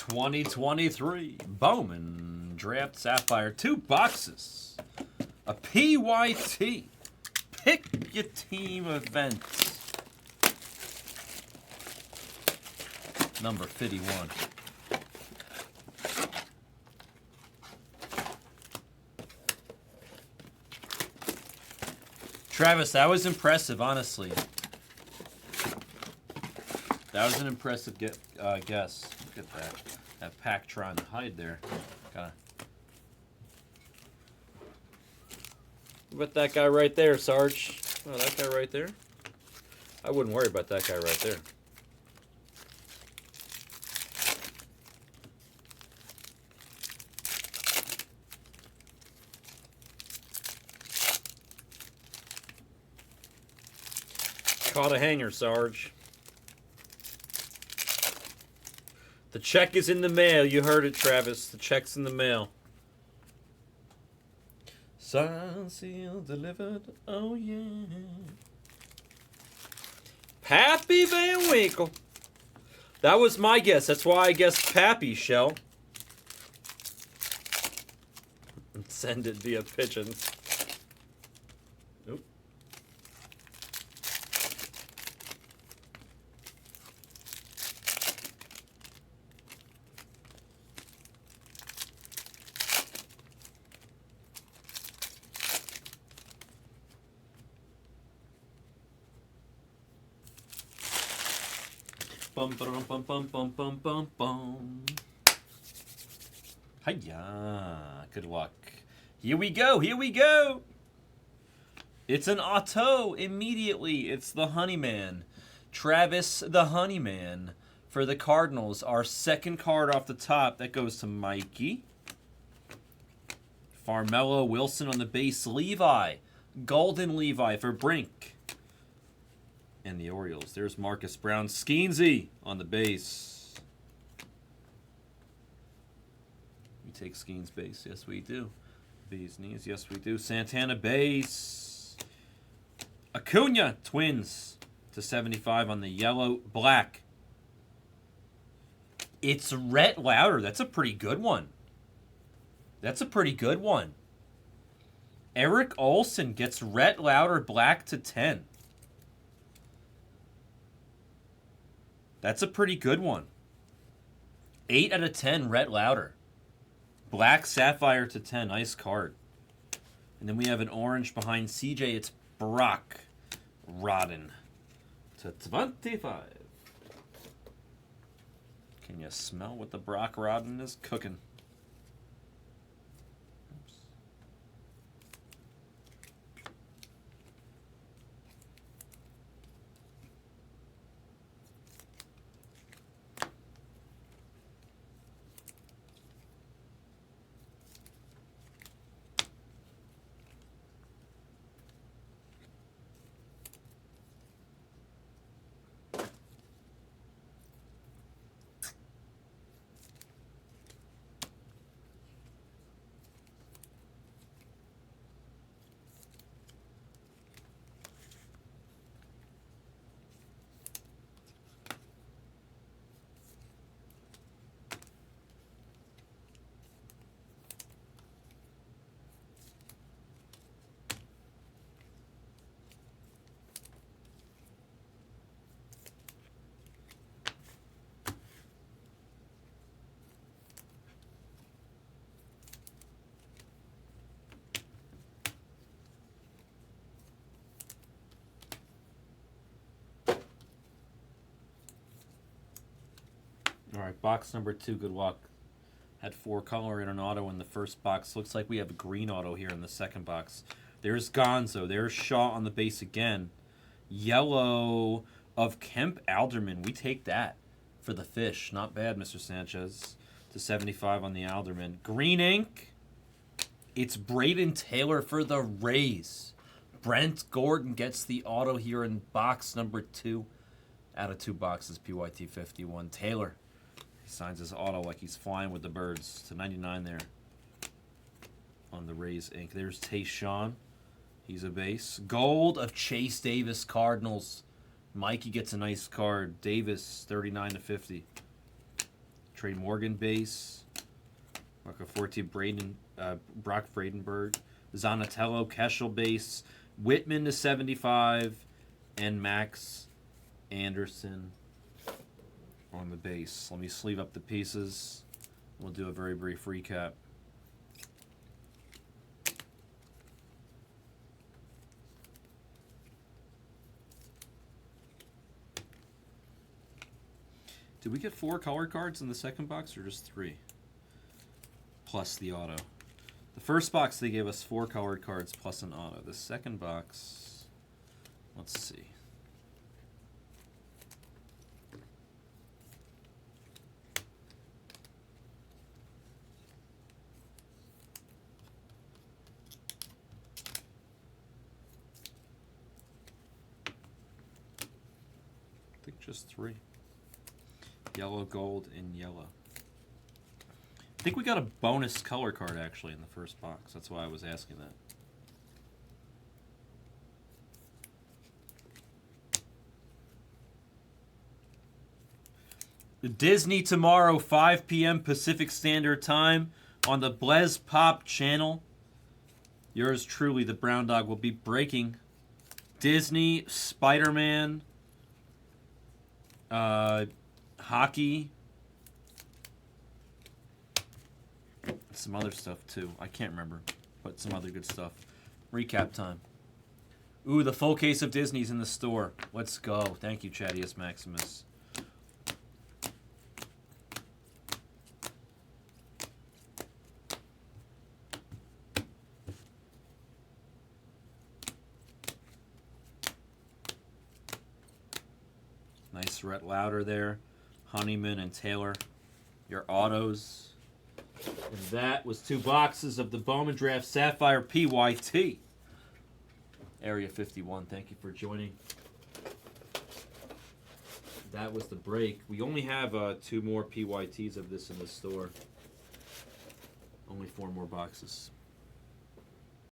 2023 Bowman Draft Sapphire. 2 boxes. A PYT. Pick your team event. Number 51. Travis, that was impressive, honestly. That was an impressive guess. Look at that. That pack trying to hide there. Gotta. What about that guy right there, Sarge? Oh, that guy right there? I wouldn't worry about that guy right there. Caught a hanger, Sarge. The check is in the mail. You heard it, Travis. The check's in the mail. Signed, sealed, delivered. Oh, yeah. Pappy Van Winkle. That was my guess. That's why I guessed Pappy, Shell. Send it via pigeon. Nope. Bum bum bum bum bum bum bum bum. Hiya! Good luck. Here we go. Here we go. It's an auto immediately. It's the Honeyman, Travis the Honeyman for the Cardinals. Our second card off the top that goes to Mikey. Farmello Wilson on the base. Levi, Golden Levi for Brink. And the Orioles. There's Marcus Brown. Skeensy on the base. We take Skeens base. Yes, we do. Bees knees. Yes, we do. Santana base. Acuna Twins to 75 on the yellow black. It's Rhett Lauder. That's a pretty good one. That's a pretty good one. Eric Olson gets Rhett Lauder black to 10. That's a pretty good one. 8 out of 10, Rhett Lauder. Black Sapphire to 10, nice card. And then we have an orange behind CJ. It's Brock Rodden to 25. Can you smell what the Brock Rodden is cooking? All right, box number 2, good luck. Had 4 color in an auto in the first box. Looks like we have a green auto here in the second box. There's Gonzo. There's Shaw on the base again. Yellow of Kemp Alderman. We take that for the fish. Not bad, Mr. Sanchez. To 75 on the Alderman. Green ink. It's Braden Taylor for the Rays. Brent Gordon gets the auto here in box number 2. Out of 2 boxes, PYT 51. Taylor. He signs his auto like he's flying with the birds to 99 there on the Rays ink. There's Tayshawn. He's a base. Gold of Chase Davis, Cardinals. Mikey gets a nice card. Davis, 39 to 50. Trey Morgan base. Marco Forte, Brock Bradenberg. Zanatello, Keschel base. Whitman to 75. And Max Anderson on the base. Let me sleeve up the pieces. We'll do a very brief recap. Did we get 4 color cards in the second box or just 3? Plus the auto. The first box they gave us 4 colored cards plus an auto. The second box, let's see. I think just 3. Yellow, gold, and yellow. I think we got a bonus color card actually in the first box. That's why I was asking that. Disney tomorrow, 5 p.m. Pacific Standard Time on the Blez Pop channel. Yours truly, the Brown Dog, will be breaking Disney, Spider-Man, hockey, some other stuff too. I can't remember, but some other good stuff. Recap time. Ooh, the full case of Disney's in the store. Let's go. Thank you, Chadius Maximus. Nice Rhett Louder there. Honeyman and Taylor. Your autos. And that was 2 boxes of the Bowman Draft Sapphire PYT. Area 51, thank you for joining. That was the break. We only have 2 more PYTs of this in the store. Only 4 more boxes.